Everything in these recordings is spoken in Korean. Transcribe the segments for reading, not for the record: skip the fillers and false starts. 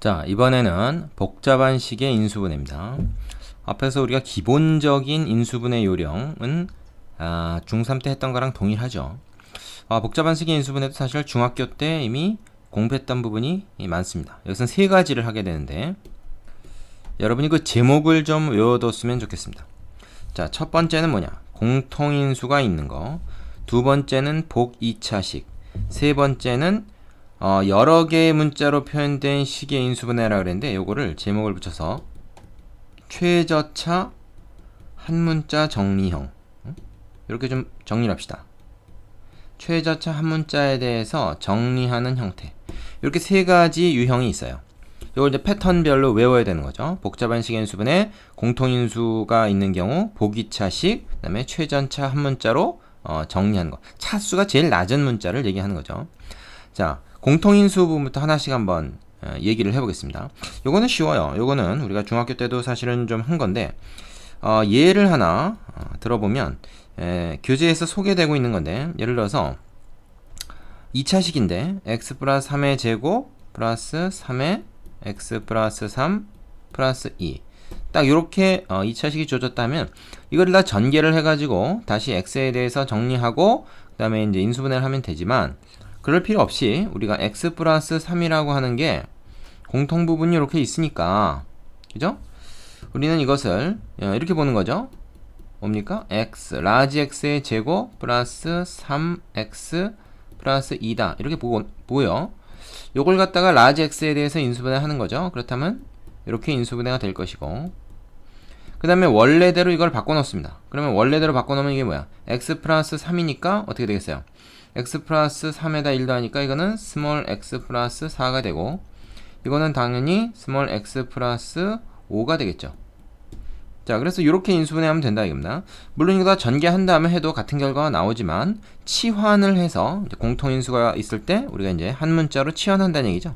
자, 이번에는 복잡한 식의 인수분해입니다. 앞에서 우리가 기본적인 인수분해 요령은 중3 때 했던 거랑 동일하죠. 복잡한 식의 인수분해도 사실 중학교 때 이미 공부했던 부분이 많습니다. 여기서는 세 가지를 하게 되는데 여러분이 그 제목을 좀 외워뒀으면 좋겠습니다. 자, 첫 번째는 뭐냐? 공통인수가 있는 거. 두 번째는 복 2차식. 세 번째는 여러 개의 문자로 표현된 식의 인수분해라 그랬는데 요거를 제목을 붙여서 최저차 한 문자 정리형, 이렇게 좀 정리를 합시다. 최저차 한 문자에 대해서 정리하는 형태, 이렇게 세 가지 유형이 있어요. 이걸 이제 패턴별로 외워야 되는 거죠. 복잡한 식의 인수분해, 공통인수가 있는 경우 보기차식, 그 다음에 최전차 한 문자로 정리하는 거. 차수가 제일 낮은 문자를 얘기하는 거죠. 자, 공통인수 부분부터 하나씩 한번 얘기를 해보겠습니다. 요거는 쉬워요. 요거는 우리가 중학교 때도 사실은 좀 한 건데 예를 하나 들어보면 교재에서 소개되고 있는 건데, 예를 들어서 2차식인데 x 플러스 3의 제곱 플러스 3의 x 플러스 3 플러스 2, 딱 이렇게 2차식이 주어졌다면 이거를 다 전개를 해가지고 다시 x에 대해서 정리하고 그 다음에 이제 인수분해를 하면 되지만, 그럴 필요 없이 우리가 x 플러스 3이라고 하는 게 공통 부분이 이렇게 있으니까, 그죠? 우리는 이것을 이렇게 보는 거죠. 뭡니까? x, 라지 x의 제곱 플러스 3x 플러스 2다. 이렇게 보고요. 요걸 갖다가 라지 x에 대해서 인수분해 하는 거죠. 그렇다면 이렇게 인수분해가 될 것이고, 그 다음에 원래대로 이걸 바꿔놓습니다. 그러면 원래대로 바꿔놓으면 이게 뭐야? x 플러스 3이니까 어떻게 되겠어요? x 플러스 3에다 1도 하니까 이거는 스몰 x 플러스 4가 되고, 이거는 당연히 스몰 x 플러스 5가 되겠죠. 자, 그래서 이렇게 인수분해하면 된다 이겁니다. 물론 이거 다 전개한 다음에 해도 같은 결과가 나오지만, 치환을 해서 공통인수가 있을 때 우리가 이제 한 문자로 치환한다는 얘기죠.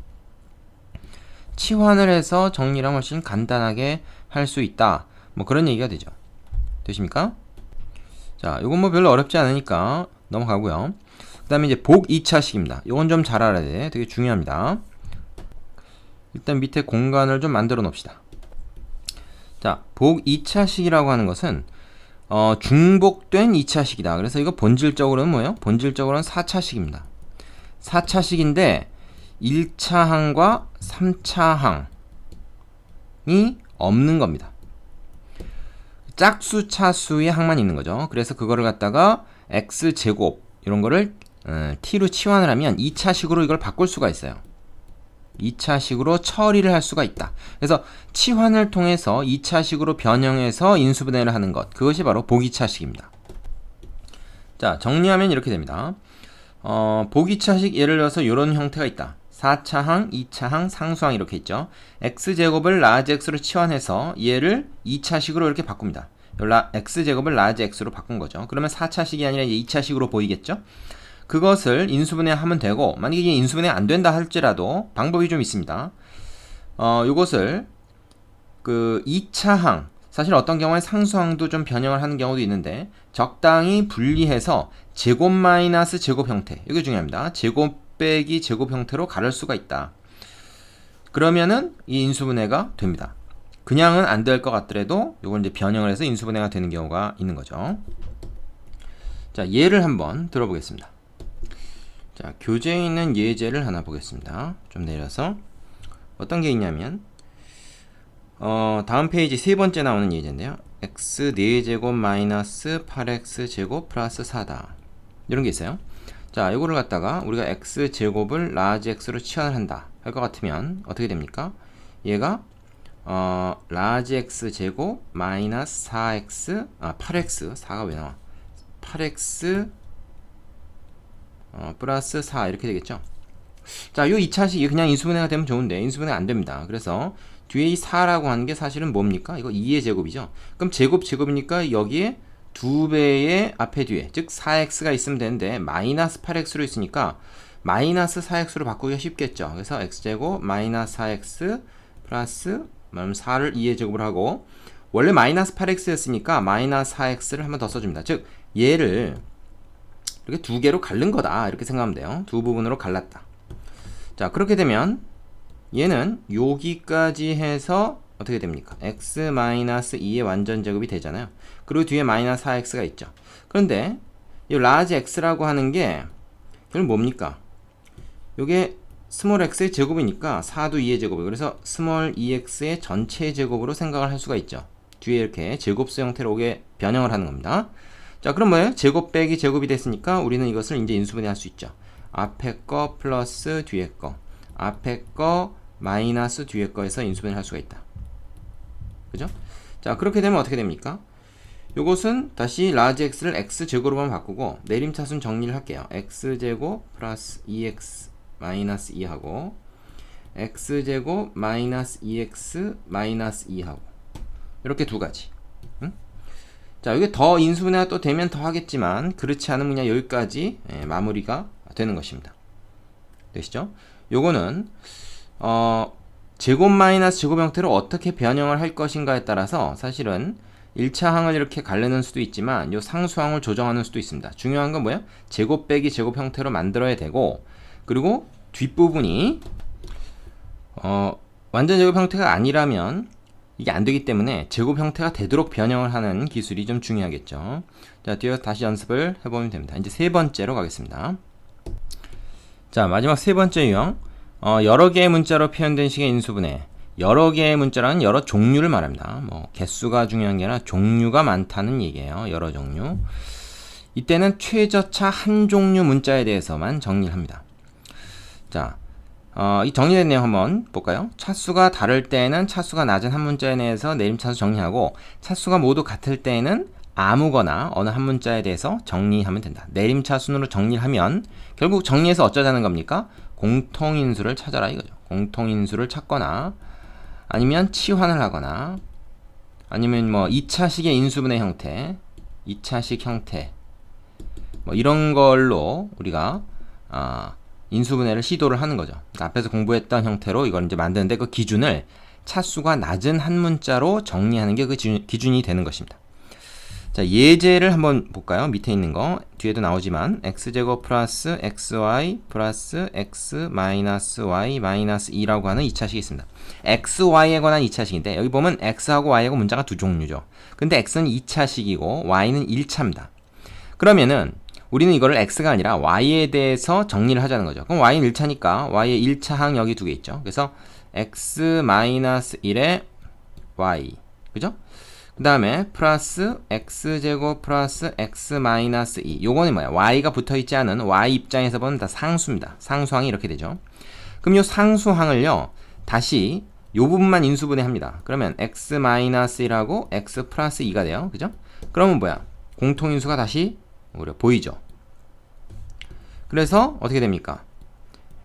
치환을 해서 정리를 훨씬 간단하게 할 수 있다, 뭐 그런 얘기가 되죠. 되십니까? 자, 이건 뭐 별로 어렵지 않으니까 넘어가고요. 그 다음에 이제 복 2차식입니다. 이건 좀 잘 알아야 돼. 되게 중요합니다. 일단 밑에 공간을 좀 만들어 놓읍시다. 자, 복 2차식이라고 하는 것은 중복된 2차식이다. 그래서 이거 본질적으로는 뭐예요? 본질적으로는 4차식입니다. 4차식인데 1차항과 3차항이 없는 겁니다. 짝수 차수의 항만 있는 거죠. 그래서 그거를 갖다가 x제곱 이런 거를 t로 치환을 하면 2차식으로 이걸 바꿀 수가 있어요. 2차식으로 처리를 할 수가 있다. 그래서 치환을 통해서 2차식으로 변형해서 인수분해를 하는 것, 그것이 바로 보기차식입니다. 자, 정리하면 이렇게 됩니다. 보기차식 예를 들어서 이런 형태가 있다. 4차항, 2차항, 상수항 이렇게 있죠. x제곱을 라지 x로 치환해서 얘를 2차식으로 이렇게 바꿉니다. x제곱을 라지 x로 바꾼 거죠. 그러면 4차식이 아니라 이제 2차식으로 보이겠죠. 그것을 인수분해하면 되고, 만약에 이게 인수분해 안 된다 할지라도 방법이 좀 있습니다. 요것을 그 2차항, 사실 어떤 경우에 상수항도 좀 변형을 하는 경우도 있는데, 적당히 분리해서 제곱 마이너스 제곱 형태, 이게 중요합니다. 제곱 빼기 제곱 형태로 가를 수가 있다. 그러면은 이 인수분해가 됩니다. 그냥은 안 될 것 같더라도 이걸 이제 변형을 해서 인수분해가 되는 경우가 있는 거죠. 자, 예를 한번 들어보겠습니다. 자, 교재에 있는 예제를 하나 보겠습니다. 좀 내려서 어떤 게 있냐면 다음 페이지 세 번째 나오는 예제인데요. x 4제곱 마이너스 8x제곱 플러스 4다. 이런 게 있어요. 자, 이거를 갖다가 우리가 x제곱을 라지 x로 치환을 한다 할 것 같으면 어떻게 됩니까? 얘가 라지 x제곱 마이너스 4x 8x 4가 왜 나와? 8x 플러스 4 이렇게 되겠죠. 자, 요 2차식이 그냥 인수분해가 되면 좋은데 인수분해가 안 됩니다. 그래서 뒤에 이 4라고 하는 게 사실은 뭡니까? 이거 2의 제곱이죠. 그럼 제곱이니까 여기에 2배의 앞에 뒤에, 즉 4x가 있으면 되는데 마이너스 8x로 있으니까 마이너스 4x로 바꾸기가 쉽겠죠. 그래서 x제곱 마이너스 4x 플러스 4를 2의 제곱을 하고, 원래 마이너스 8x였으니까 마이너스 4x를 한번 더 써줍니다. 즉 얘를 이렇게 두 개로 갈른 거다, 이렇게 생각하면 돼요. 두 부분으로 갈랐다. 자, 그렇게 되면 얘는 여기까지 해서 어떻게 됩니까? x-2의 완전 제곱이 되잖아요. 그리고 뒤에 마이너스 4x가 있죠. 그런데 이 라지 x라고 하는 게 결국 뭡니까? 요게 스몰 x의 제곱이니까 4도 2의 제곱이, 그래서 스몰 2x의 전체 제곱으로 생각을 할 수가 있죠. 뒤에 이렇게 제곱수 형태로 오게 변형을 하는 겁니다. 자, 그럼 뭐예요? 제곱 빼기 제곱이 됐으니까 우리는 이것을 이제 인수분해 할 수 있죠. 앞에 거 플러스 뒤에 거, 앞에 거 마이너스 뒤에 거에서 인수분해를 할 수가 있다. 그죠? 자, 그렇게 되면 어떻게 됩니까? 요것은 다시 라지 x를 x제곱으로만 바꾸고 내림차순 정리를 할게요. x제곱 플러스 2x 마이너스 2하고 x제곱 마이너스 2x 마이너스 2하고 이렇게 두 가지. 응? 자, 이게 더 인수분해가 또 되면 더 하겠지만 그렇지 않으면 그냥 여기까지 마무리가 되는 것입니다. 되시죠? 요거는 제곱 마이너스 제곱 형태로 어떻게 변형을 할 것인가에 따라서 사실은 1차 항을 이렇게 가르는 수도 있지만 요 상수항을 조정하는 수도 있습니다. 중요한 건 뭐예요? 제곱 빼기 제곱 형태로 만들어야 되고, 그리고 뒷부분이 완전 제곱 형태가 아니라면 이게 안 되기 때문에 제곱 형태가 되도록 변형을 하는 기술이 좀 중요하겠죠. 자, 뒤에 다시 연습을 해보면 됩니다. 이제 세 번째로 가겠습니다. 자, 마지막 세 번째 유형. 여러 개의 문자로 표현된 식의 인수분해. 여러 개의 문자라는 여러 종류를 말합니다. 뭐 개수가 중요한 게 아니라 종류가 많다는 얘기예요. 여러 종류. 이때는 최저차 한 종류 문자에 대해서만 정리를 합니다. 자, 이 정리된 내용 한번 볼까요? 차수가 다를 때에는 차수가 낮은 한 문자에 대해서 내림차수 정리하고, 차수가 모두 같을 때에는 아무거나 어느 한 문자에 대해서 정리하면 된다. 내림차순으로 정리를 하면 결국 정리해서 어쩌자는 겁니까? 공통인수를 찾아라 이거죠. 공통인수를 찾거나 아니면 치환을 하거나 아니면 뭐 2차식의 인수분해 형태, 2차식 형태 뭐 이런 걸로 우리가 인수분해를 시도를 하는 거죠. 앞에서 공부했던 형태로 이걸 이제 만드는데 그 기준을 차수가 낮은 한 문자로 정리하는 게 그 기준이 되는 것입니다. 자, 예제를 한번 볼까요? 밑에 있는 거 뒤에도 나오지만 x제곱 플러스 xy 플러스 x 마이너스 y 마이너스 2라고 하는 2차식이 있습니다. xy에 관한 2차식인데 여기 보면 x하고 y하고 문자가 두 종류죠. 근데 x는 2차식이고 y는 1차입니다. 그러면은 우리는 이거를 x가 아니라 y에 대해서 정리를 하자는 거죠. 그럼 y는 1차니까 y의 1차항 여기 두 개 있죠. 그래서 x 마이너스 1에 y, 그죠? 그 다음에 플러스 x제곱 플러스 x 마이너스 2. 요거는 뭐야? y가 붙어있지 않은 y 입장에서 보면 다 상수입니다. 상수항이 이렇게 되죠. 그럼 요 상수항을요 다시 요 부분만 인수분해 합니다. 그러면 x 마이너스 1하고 x 플러스 2가 돼요. 그죠? 그러면 뭐야? 공통인수가 다시 보이죠. 그래서 어떻게 됩니까?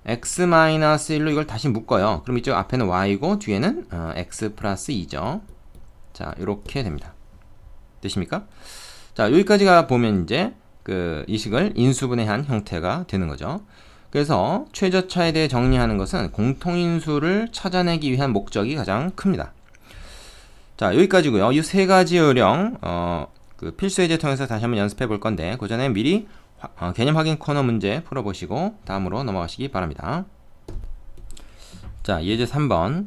x 마이너스 1로 이걸 다시 묶어요. 그럼 이쪽 앞에는 y고 뒤에는 x 플러스 2죠. 자, 이렇게 됩니다. 되십니까? 자, 여기까지가 보면 이제 이 식을 인수분해한 형태가 되는 거죠. 그래서 최저차에 대해 정리하는 것은 공통인수를 찾아내기 위한 목적이 가장 큽니다. 자, 여기까지고요. 이 세 가지 요령 필수 예제 통해서 다시 한번 연습해 볼 건데 그 전에 미리 개념 확인 코너 문제 풀어보시고 다음으로 넘어가시기 바랍니다. 자, 예제 3번.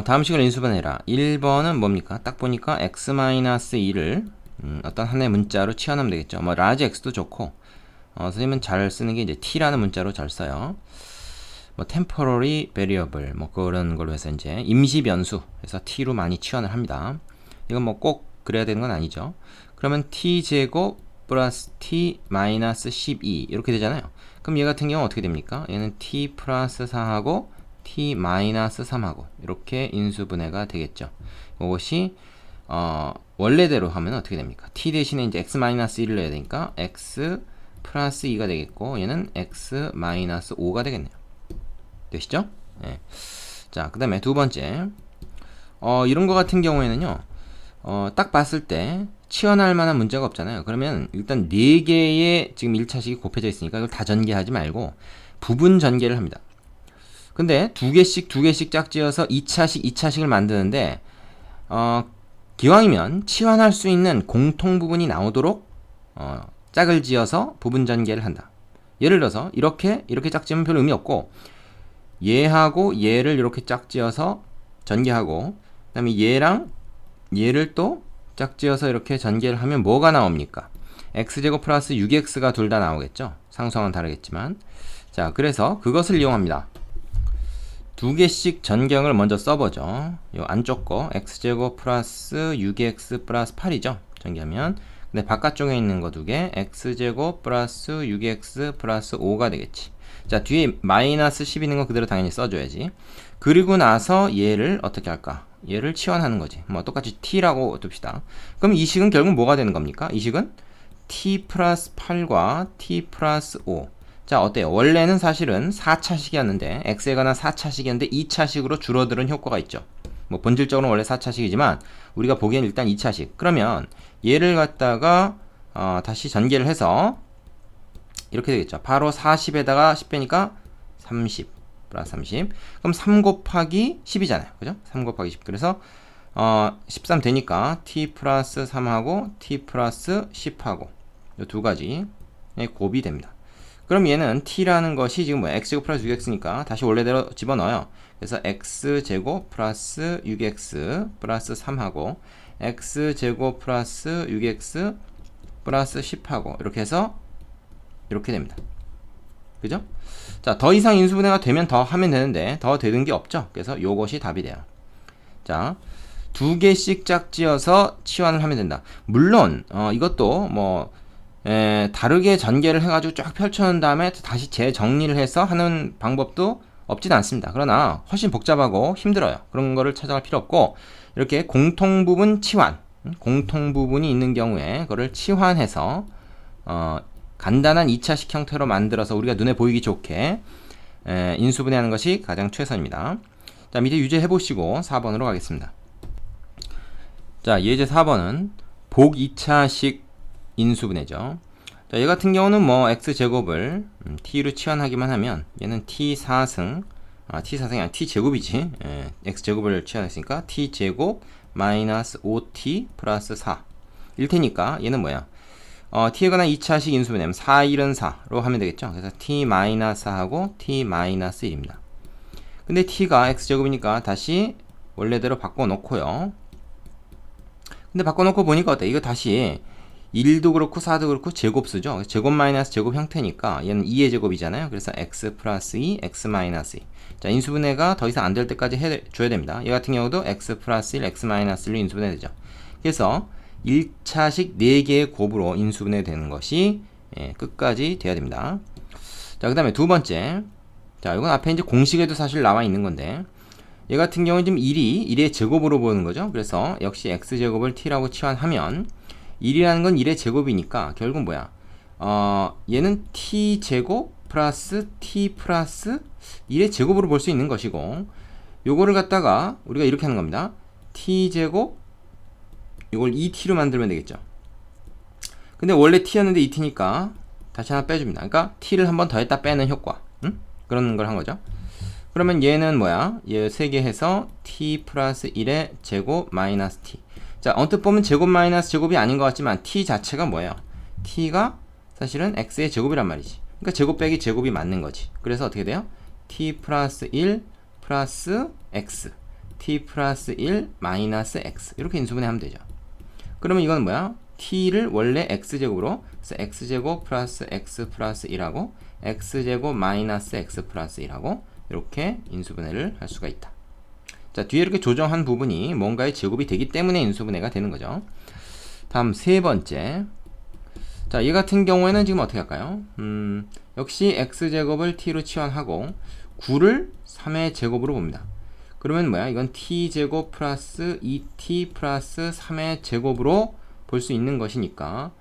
다음 식을 인수분해라. 1번은 뭡니까? 딱 보니까 x-2를 어떤 하나의 문자로 치환하면 되겠죠. 뭐 라지 x도 좋고 선생님은 잘 쓰는 게 이제 t라는 문자로 잘 써요. 뭐 temporary variable 뭐 그런 걸로 해서 이제 임시 변수 해서 t로 많이 치환을 합니다. 이건 뭐 꼭 그래야 되는 건 아니죠. 그러면 t제곱 플러스 t 마이너스 12 이렇게 되잖아요. 그럼 얘 같은 경우는 어떻게 됩니까? 얘는 t 플러스 4하고 t 마이너스 3하고 이렇게 인수분해가 되겠죠. 이것이 원래대로 하면 어떻게 됩니까? t 대신에 이제 x 마이너스 1을 넣어야 되니까 x 플러스 2가 되겠고 얘는 x 마이너스 5가 되겠네요. 되시죠? 네. 자, 그 다음에 두 번째 이런 거 같은 경우에는요 딱 봤을 때 치환할 만한 문제가 없잖아요. 그러면 일단 4개의 지금 1차식이 곱해져 있으니까 이걸 다 전개하지 말고 부분 전개를 합니다. 근데 두 개씩 짝지어서 2차식을 만드는데 기왕이면 치환할 수 있는 공통 부분이 나오도록 짝을 지어서 부분 전개를 한다. 예를 들어서 이렇게 짝지으면 별 의미 없고 얘하고 얘를 이렇게 짝지어서 전개하고 그 다음에 얘랑 얘를 또 짝지어서 이렇게 전개를 하면 뭐가 나옵니까? x제곱 플러스 6x가 둘 다 나오겠죠? 상수항은 다르겠지만. 자, 그래서 그것을 이용합니다. 두 개씩 전경을 먼저 써보죠. 요 안쪽 거 x제곱 플러스 6x 플러스 8이죠. 전개하면. 근데 바깥쪽에 있는 거 두 개 x제곱 플러스 6x 플러스 5가 되겠지. 자, 뒤에 마이너스 10 있는 거 그대로 당연히 써줘야지. 그리고 나서 얘를 어떻게 할까? 얘를 치환하는 거지. 뭐 똑같이 t라고 둡시다. 그럼 이 식은 결국 뭐가 되는 겁니까? 이 식은 t 플러스 8과 t 플러스 5. 자, 어때요? 원래는 사실은 4차식이었는데 x에 관한 4차식이었는데 2차식으로 줄어드는 효과가 있죠. 뭐 본질적으로는 원래 4차식이지만 우리가 보기엔 일단 2차식. 그러면 얘를 갖다가 다시 전개를 해서 이렇게 되겠죠. 바로 40에다가 10 빼니까 30 플러스 30. 그럼 3 곱하기 10이잖아요. 그죠? 3 곱하기 10. 그래서 13 되니까 t 플러스 3하고 t 플러스 10하고 이 두 가지 곱이 됩니다. 그럼 얘는 t라는 것이 지금 x제곱 플러스 6x니까 다시 원래대로 집어넣어요. 그래서 x제곱 플러스 6x 플러스 3하고 x제곱 플러스 6x 플러스 10하고 이렇게 해서 이렇게 됩니다. 그죠? 자, 더 이상 인수분해가 되면 더 하면 되는데 더 되는 게 없죠. 그래서 요것이 답이 돼요. 자, 두 개씩 짝지어서 치환을 하면 된다. 물론 이것도 뭐 다르게 전개를 해가지고 쫙 펼쳐놓은 다음에 다시 재정리를 해서 하는 방법도 없진 않습니다. 그러나 훨씬 복잡하고 힘들어요. 그런 거를 찾아갈 필요 없고 이렇게 공통부분 치환, 공통부분이 있는 경우에 그거를 치환해서 간단한 2차식 형태로 만들어서 우리가 눈에 보이기 좋게 인수분해하는 것이 가장 최선입니다. 자, 밑에 유제 해보시고 4번으로 가겠습니다. 자, 예제 4번은 복 2차식 인수분해죠. 자, 얘 같은 경우는 뭐 x제곱을 t로 치환하기만 하면 얘는 t4승 t사승이 아니라 t제곱이지. x제곱을 치환했으니까 t제곱 마이너스 5t 플러스 4 일 테니까 얘는 뭐야? t에 관한 2차식 인수분해면 4, 1은 4로 하면 되겠죠. 그래서 t 마이너스 4하고 t 마이너스 1입니다. 근데 t가 x제곱이니까 다시 원래대로 바꿔놓고요. 근데 바꿔놓고 보니까 어때? 이거 다시 1도 그렇고 4도 그렇고 제곱 쓰죠. 제곱 마이너스 제곱 형태니까 얘는 2의 제곱이잖아요. 그래서 x 플러스 2, x 마이너스 2. 자, 인수분해가 더 이상 안 될 때까지 해줘야 됩니다. 얘 같은 경우도 x 플러스 1, x 마이너스 1로 인수분해 되죠. 그래서 1차식 4개의 곱으로 인수분해 되는 것이 끝까지 돼야 됩니다. 자, 그 다음에 두 번째. 자, 이건 앞에 이제 공식에도 사실 나와 있는 건데 얘 같은 경우는 지금 1의 제곱으로 보는 거죠. 그래서 역시 x제곱을 t라고 치환하면 1이라는 건 1의 제곱이니까 결국 뭐야? 얘는 t제곱 플러스 t 플러스 1의 제곱으로 볼 수 있는 것이고 요거를 갖다가 우리가 이렇게 하는 겁니다. t제곱 이걸 2t로 만들면 되겠죠. 근데 원래 t였는데 2t니까 다시 하나 빼줍니다. 그러니까 t를 한 번 더 했다 빼는 효과. 그런 걸 한 거죠. 그러면 얘는 뭐야? 얘 3개 해서 t 플러스 1의 제곱 마이너스 t. 자, 언뜻 보면 제곱 마이너스 제곱이 아닌 것 같지만 t 자체가 뭐예요? t가 사실은 x의 제곱이란 말이지. 그러니까 제곱 빼기 제곱이 맞는 거지. 그래서 어떻게 돼요? t 플러스 1 플러스 x t 플러스 1 마이너스 x 이렇게 인수분해 하면 되죠. 그러면 이건 뭐야? t를 원래 x제곱으로 그래서 x제곱 플러스 x 플러스 1하고 x제곱 마이너스 x 플러스 1하고 이렇게 인수분해를 할 수가 있다. 자, 뒤에 이렇게 조정한 부분이 뭔가의 제곱이 되기 때문에 인수분해가 되는 거죠. 다음 세 번째. 자, 얘 같은 경우에는 지금 어떻게 할까요? 역시 x제곱을 t로 치환하고 9를 3의 제곱으로 봅니다. 그러면 뭐야? 이건 t제곱 플러스 2t 플러스 3의 제곱으로 볼 수 있는 것이니까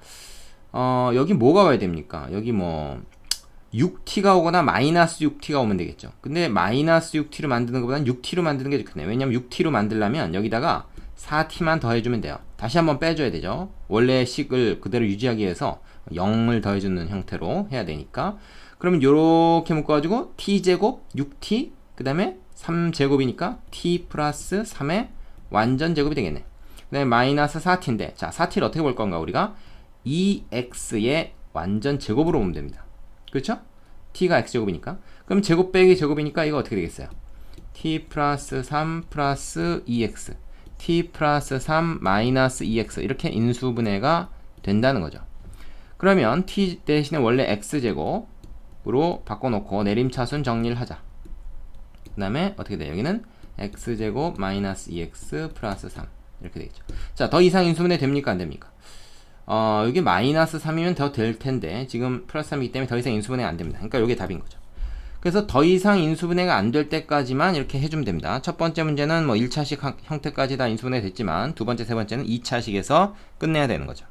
여기 뭐가 와야 됩니까? 여기 뭐 6t가 오거나 마이너스 6t가 오면 되겠죠. 근데 마이너스 6t로 만드는 것보다는 6t로 만드는 게 좋겠네요. 왜냐면 6t로 만들려면 여기다가 4t만 더해주면 돼요. 다시 한번 빼줘야 되죠. 원래 식을 그대로 유지하기 위해서 0을 더해주는 형태로 해야 되니까. 그러면 요렇게 묶어가지고 t제곱 6t 그 다음에 3제곱이니까 t 플러스 3의 완전 제곱이 되겠네. 그 다음에 마이너스 4t인데 자, 4t를 어떻게 볼 건가? 우리가 2x의 완전 제곱으로 보면 됩니다. 그렇죠? t가 x제곱이니까. 그럼 제곱 빼기 제곱이니까 이거 어떻게 되겠어요? t 플러스 3 플러스 2x t 플러스 3 마이너스 2x 이렇게 인수분해가 된다는 거죠. 그러면 t 대신에 원래 x제곱으로 바꿔놓고 내림차순 정리를 하자. 그 다음에 어떻게 돼요? 여기는 x제곱 마이너스 2x 플러스 3 이렇게 되겠죠. 자, 더 이상 인수분해 됩니까? 안 됩니까? 여기 마이너스 3이면 더 될 텐데 지금 플러스 3이기 때문에 더 이상 인수분해가 안 됩니다. 그러니까 이게 답인 거죠. 그래서 더 이상 인수분해가 안 될 때까지만 이렇게 해주면 됩니다. 첫 번째 문제는 뭐 1차식 형태까지 다 인수분해 됐지만 두 번째, 세 번째는 2차식에서 끝내야 되는 거죠.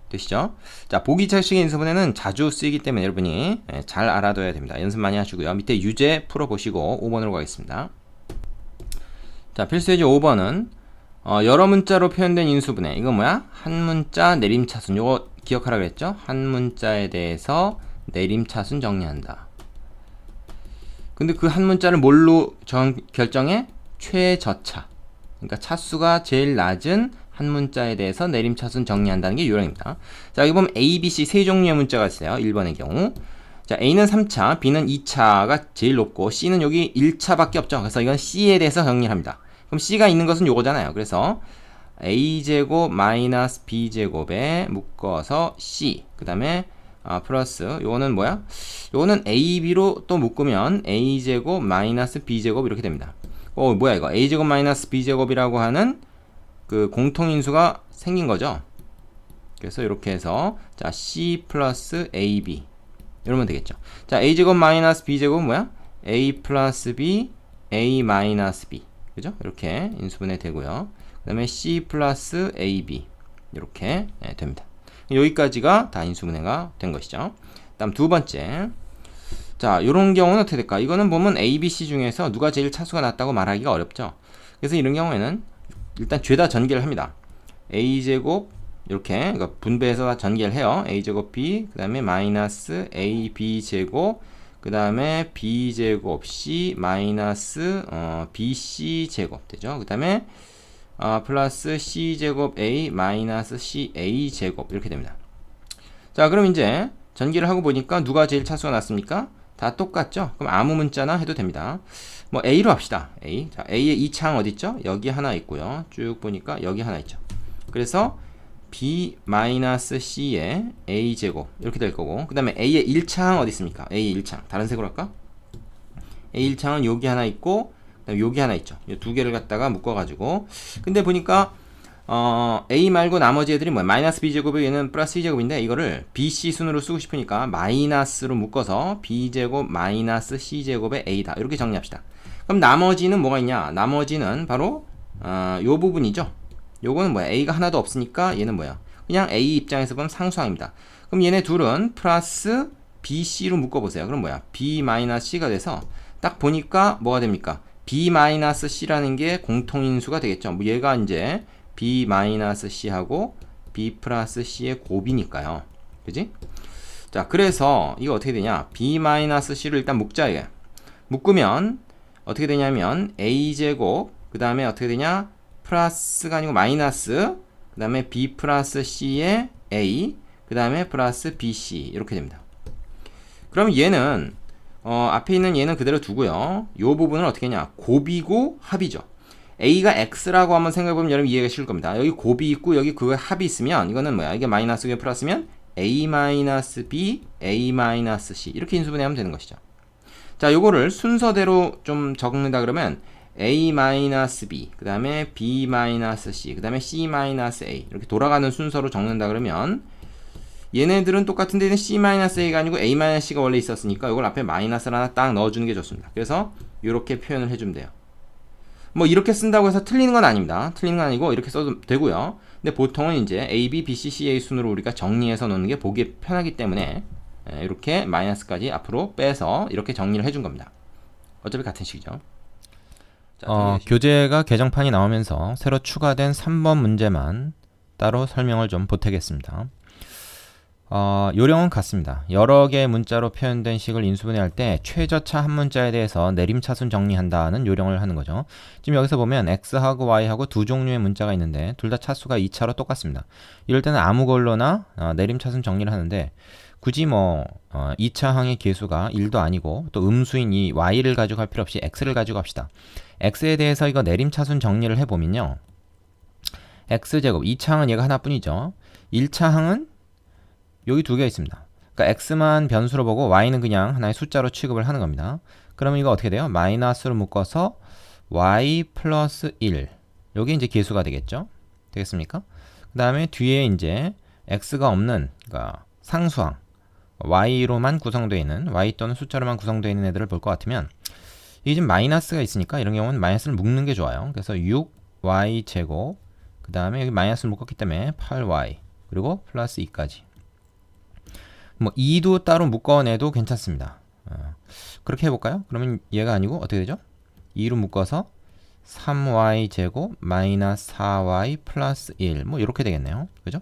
되시죠? 자, 보기차식의 인수분해는 자주 쓰이기 때문에 여러분이 잘 알아둬야 됩니다. 연습 많이 하시고요. 밑에 유제 풀어보시고 5번으로 가겠습니다. 자, 필수예제 5번은 여러 문자로 표현된 인수분해. 이건 뭐야? 한 문자 내림차순. 요거 기억하라 그랬죠? 한 문자에 대해서 내림차순 정리한다. 근데 그 한 문자를 뭘로 결정해? 최저차. 그러니까 차수가 제일 낮은 한 문자에 대해서 내림차순 정리한다는 게 요령입니다. 자, 여기 보면 A, B, C 세 종류의 문자가 있어요. 1번의 경우. 자, A는 3차, B는 2차가 제일 높고 C는 여기 1차밖에 없죠. 그래서 이건 C에 대해서 정리를 합니다. 그럼 C가 있는 것은 요거잖아요. 그래서 A제곱 마이너스 B제곱에 묶어서 C. 그 다음에 플러스 요거는 뭐야? 요거는 AB로 또 묶으면 A제곱 마이너스 B제곱 이렇게 됩니다. 뭐야 이거? A제곱 마이너스 B제곱이라고 하는 그 공통인수가 생긴 거죠. 그래서 이렇게 해서 자, C 플러스 AB 이러면 되겠죠. 자, A제곱 마이너스 B제곱은 뭐야? A 플러스 B, A 마이너스 B. 그죠? 이렇게 인수분해 되고요. 그 다음에 C 플러스 AB 이렇게 됩니다. 여기까지가 다 인수분해가 된 것이죠. 다음 두 번째. 자, 요런 경우는 어떻게 될까? 이거는 보면 A, B, C 중에서 누가 제일 차수가 낮다고 말하기가 어렵죠. 그래서 이런 경우에는 일단 죄다 전개를 합니다. A제곱 이렇게 그러니까 분배해서 다 전개를 해요. A제곱 B 그 다음에 마이너스 AB제곱 그 다음에 B제곱 C 마이너스 BC제곱 되죠. 그 다음에 플러스 C제곱 A 마이너스 CA제곱 이렇게 됩니다. 자, 그럼 이제 전개를 하고 보니까 누가 제일 차수가 낮습니까? 다 똑같죠? 그럼 아무 문자나 해도 됩니다. 뭐 A로 합시다. A. 자, A의 2차항 어디 있죠? 여기 하나 있고요. 쭉 보니까 여기 하나 있죠. 그래서 B-C의 A제곱 이렇게 될 거고 그 다음에 A의 1차항 어디 있습니까? A의 1차항 다른 색으로 할까? A 1차항은 여기 하나 있고 그다음에 여기 하나 있죠. 이 두 개를 갖다가 묶어가지고 근데 보니까 A 말고 나머지 애들이 뭐야? 마이너스 B제곱이 얘는 플러스 C제곱인데 이거를 BC 순으로 쓰고 싶으니까 마이너스로 묶어서 B제곱 마이너스 C제곱의 A다 이렇게 정리합시다. 그럼 나머지는 뭐가 있냐? 나머지는 바로 요 부분이죠. 요거는 뭐야? A가 하나도 없으니까 얘는 뭐야? 그냥 A 입장에서 보면 상수항입니다. 그럼 얘네 둘은 플러스 BC로 묶어보세요. 그럼 뭐야? B-C가 돼서 딱 보니까 뭐가 됩니까? B-C라는 게 공통인수가 되겠죠. 뭐 얘가 이제 B-C하고 B 플러스 C의 곱이니까요. 그지? 자, 그래서 이거 어떻게 되냐? B-C를 일단 묶자 이게. 묶으면 어떻게 되냐면 A제곱 그 다음에 어떻게 되냐? 플러스가 아니고 마이너스 그 다음에 B 플러스 C의 A 그 다음에 플러스 BC 이렇게 됩니다. 그럼 얘는 앞에 있는 얘는 그대로 두고요. 요 부분은 어떻게 했냐? 곱이고 합이죠. A가 X라고 한번 생각해보면 여러분 이해가 쉬울 겁니다. 여기 곱이 있고 여기 그 합이 있으면 이거는 뭐야? 이게 마이너스 이게 플러스면 A-B, A-C 이렇게 인수분해하면 되는 것이죠. 자, 요거를 순서대로 좀 적는다 그러면 A-B 그 다음에 B-C 그 다음에 C-A 이렇게 돌아가는 순서로 적는다 그러면 얘네들은 똑같은데 얘는 C-A가 아니고 A-C가 원래 있었으니까 이걸 앞에 마이너스를 하나 딱 넣어주는 게 좋습니다. 그래서 이렇게 표현을 해주면 돼요. 뭐 이렇게 쓴다고 해서 틀리는 건 아닙니다. 틀리는 건 아니고 이렇게 써도 되고요. 근데 보통은 이제 A, B, B, C, CA 순으로 우리가 정리해서 놓는 게 보기 편하기 때문에 이렇게 마이너스까지 앞으로 빼서 이렇게 정리를 해준 겁니다. 어차피 같은 식이죠. 자, 교재가 개정판이 나오면서 새로 추가된 3번 문제만 따로 설명을 좀 보태겠습니다. 요령은 같습니다. 여러 개의 문자로 표현된 식을 인수분해할 때 최저차 한 문자에 대해서 내림차순 정리한다는 요령을 하는 거죠. 지금 여기서 보면 X하고 Y하고 두 종류의 문자가 있는데 둘 다 차수가 2차로 똑같습니다. 이럴 때는 아무 걸로나 내림차순 정리를 하는데 굳이 뭐 2차 항의 계수가 1도 아니고 또 음수인 이 y를 가지고 할 필요 없이 x를 가지고 합시다. x에 대해서 이거 내림차순 정리를 해보면요. x제곱 2차 항은 얘가 하나뿐이죠. 1차 항은 여기 두 개 있습니다. 그러니까 x만 변수로 보고 y는 그냥 하나의 숫자로 취급을 하는 겁니다. 그러면 이거 어떻게 돼요? 마이너스로 묶어서 y 플러스 1 여기 이제 계수가 되겠죠. 되겠습니까? 그 다음에 뒤에 이제 x가 없는 그러니까 상수항 y로만 구성되어 있는 y 또는 숫자로만 구성되어 있는 애들을 볼 것 같으면 이게 지금 마이너스가 있으니까 이런 경우는 마이너스를 묶는 게 좋아요. 그래서 6y 제곱 그 다음에 여기 마이너스를 묶었기 때문에 8y 그리고 플러스 2까지 뭐 2도 따로 묶어내도 괜찮습니다. 그렇게 해볼까요? 그러면 얘가 아니고 어떻게 되죠? 2로 묶어서 3y 제곱 마이너스 4y 플러스 1 뭐 이렇게 되겠네요. 그죠?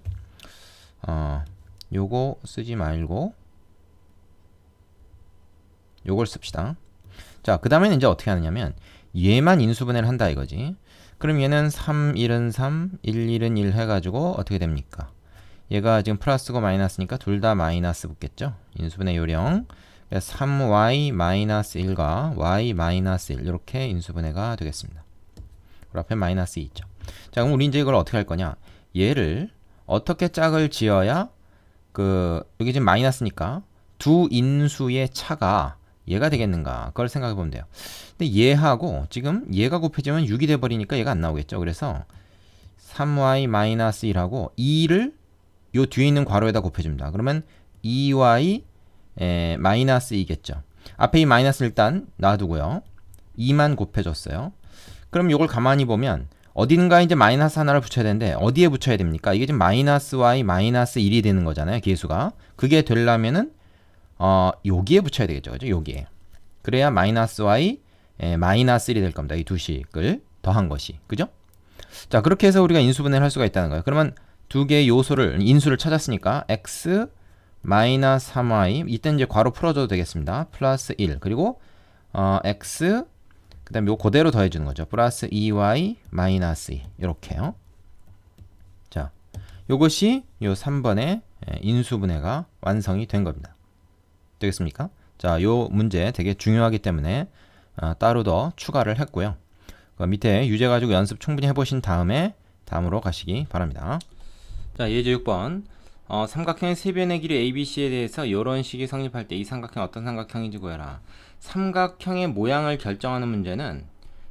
요거 쓰지 말고 요걸 씁시다. 자, 그 다음에는 이제 어떻게 하느냐면 얘만 인수분해를 한다 이거지. 그럼 얘는 3, 1은 3, 1, 1은 1 해가지고 어떻게 됩니까? 얘가 지금 플러스고 마이너스니까 둘 다 마이너스 붙겠죠? 인수분해 요령 3y 마이너스 1과 y 마이너스 1 이렇게 인수분해가 되겠습니다. 그 앞에 마이너스 2 있죠. 자, 그럼 우리 이제 이걸 어떻게 할 거냐? 얘를 어떻게 짝을 지어야 여기 지금 마이너스니까 두 인수의 차가 얘가 되겠는가? 그걸 생각해 보면 돼요. 근데 얘하고 지금 얘가 곱해지면 6이 돼 버리니까 얘가 안 나오겠죠. 그래서 3y 마이너스 1하고 2를 요 뒤에 있는 괄호에다 곱해줍니다. 그러면 2y 마이너스 2겠죠. 앞에 이 마이너스 일단 놔두고요. 2만 곱해줬어요. 그럼 이걸 가만히 보면 어딘가 이제 마이너스 하나를 붙여야 되는데 어디에 붙여야 됩니까? 이게 지금 마이너스 y 마이너스 1이 되는 거잖아요. 계수가. 그게 되려면은 여기에 붙여야 되겠죠. 그죠? 여기에. 그래야 마이너스 y 마이너스 1이 될 겁니다. 이 두 식을 더한 것이. 그죠? 자, 그렇게 해서 우리가 인수분해를 할 수가 있다는 거예요. 그러면 두 개의 요소를 인수를 찾았으니까 x 마이너스 3y 이때 이제 괄호 풀어줘도 되겠습니다. 플러스 1 그리고 x 그 다음에 요 그대로 더해주는 거죠. 플러스 2y 마이너스 2 이렇게요. 자, 요것이 요 3번의 인수분해가 완성이 된 겁니다. 되겠습니까? 자, 요 문제 되게 중요하기 때문에 따로 더 추가를 했고요. 그 밑에 유제 가지고 연습 충분히 해보신 다음에 다음으로 가시기 바랍니다. 자, 예제 6번 삼각형의 세변의 길이 ABC에 대해서 이런 식이 성립할 때 이 삼각형 어떤 삼각형인지 구해라. 삼각형의 모양을 결정하는 문제는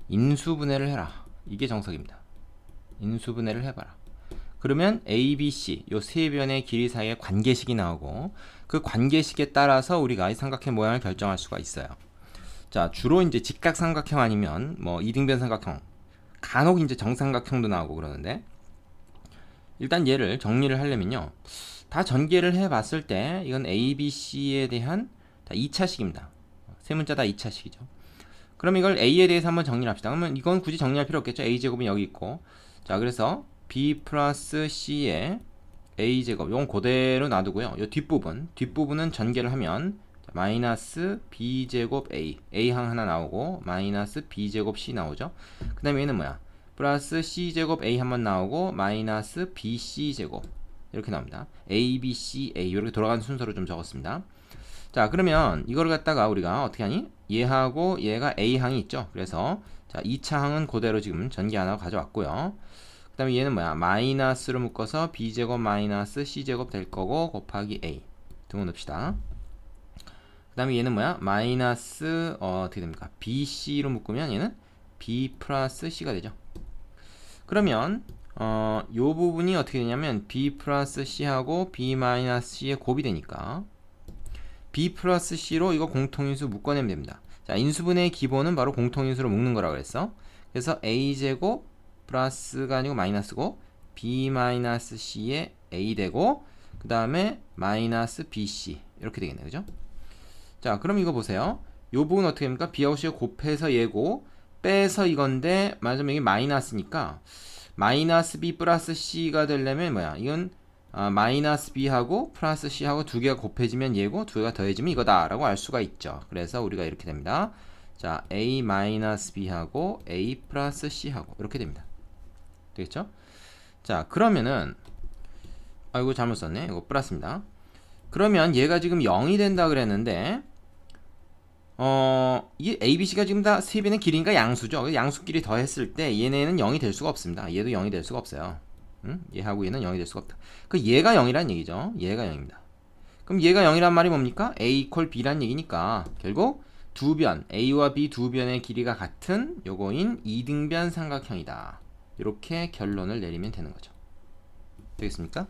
인수분해를 해라. 이게 정석입니다. 인수분해를 해봐라. 그러면 ABC 요 세 변의 길이 사이에 관계식이 나오고 그 관계식에 따라서 우리가 이 삼각형 모양을 결정할 수가 있어요. 자, 주로 이제 직각삼각형 아니면 뭐 이등변 삼각형, 간혹 이제 정삼각형도 나오고 그러는데 일단 얘를 정리를 하려면요. 다 전개를 해봤을 때 이건 ABC에 대한 다 2차식입니다. 세 문자 다 2차식이죠. 그럼 이걸 A에 대해서 한번 정리를 합시다. 그러면 이건 굳이 정리할 필요 없겠죠. A제곱은 여기 있고 자, 그래서 B 플러스 C의 A제곱 이건 그대로 놔두고요. 이 뒷부분은 전개를 하면 마이너스 B제곱 A항 하나 나오고 마이너스 B제곱 C 나오죠. 그 다음에 얘는 뭐야? 플러스 C제곱 A 한번 나오고 마이너스 BC제곱 이렇게 나옵니다. A, B, C, A 이렇게 돌아가는 순서로 좀 적었습니다. 자, 그러면 이거를 갖다가 우리가 어떻게 하니? 얘하고 얘가 A항이 있죠. 그래서 자, 2차 항은 그대로 지금 전개 하나 가져왔고요. 그 다음에 얘는 뭐야? 마이너스로 묶어서 B제곱 마이너스 C제곱 될 거고 곱하기 A 등호 넣읍시다. 그 다음에 얘는 뭐야? 마이너스 어떻게 됩니까? BC로 묶으면 얘는 B 플러스 C가 되죠. 그러면 요 부분이 어떻게 되냐면 B 플러스 C하고 B 마이너스 C의 곱이 되니까 B 플러스 C로 이거 공통인수 묶어내면 됩니다. 자, 인수분해의 기본은 바로 공통인수로 묶는 거라고 그랬어. 그래서 A제곱 플러스가 아니고 마이너스고 B 마이너스 C의 A 되고 그 다음에 마이너스 BC 이렇게 되겠네. 그죠? 자, 그럼 이거 보세요. 요 부분 어떻게 됩니까? B하고 C가 곱해서 얘고 빼서 이건데 말하자면 이게 마이너스니까 마이너스 B 플러스 C가 되려면 뭐야? 이건 마이너스 B하고 플러스 C하고 두 개가 곱해지면 얘고 두 개가 더해지면 이거다 라고 알 수가 있죠. 그래서 우리가 이렇게 됩니다. 자, A 마이너스 B하고 A 플러스 C하고 이렇게 됩니다. 되겠죠? 자, 그러면은 이거 잘못 썼네. 이거 플러스입니다. 그러면 얘가 지금 0이 된다 그랬는데 이 ABC가 지금 다 세 배는 길이니까 양수죠. 양수끼리 더했을 때 얘네는 0이 될 수가 없습니다. 얘도 0이 될 수가 없어요. 응? 얘하고 얘는 0이 될 수가 없다. 그 얘가 0이란 얘기죠. 얘가 0입니다. 그럼 얘가 0이란 말이 뭡니까? A 이퀄 B란 얘기니까 결국 두 변, A와 B 두 변의 길이가 같은 요거인 이등변 삼각형이다. 이렇게 결론을 내리면 되는 거죠. 되겠습니까?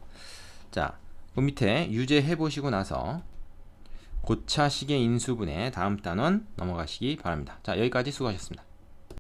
자, 그 밑에 유제 해보시고 나서 고차식의 인수분해 다음 단원 넘어가시기 바랍니다. 자, 여기까지 수고하셨습니다.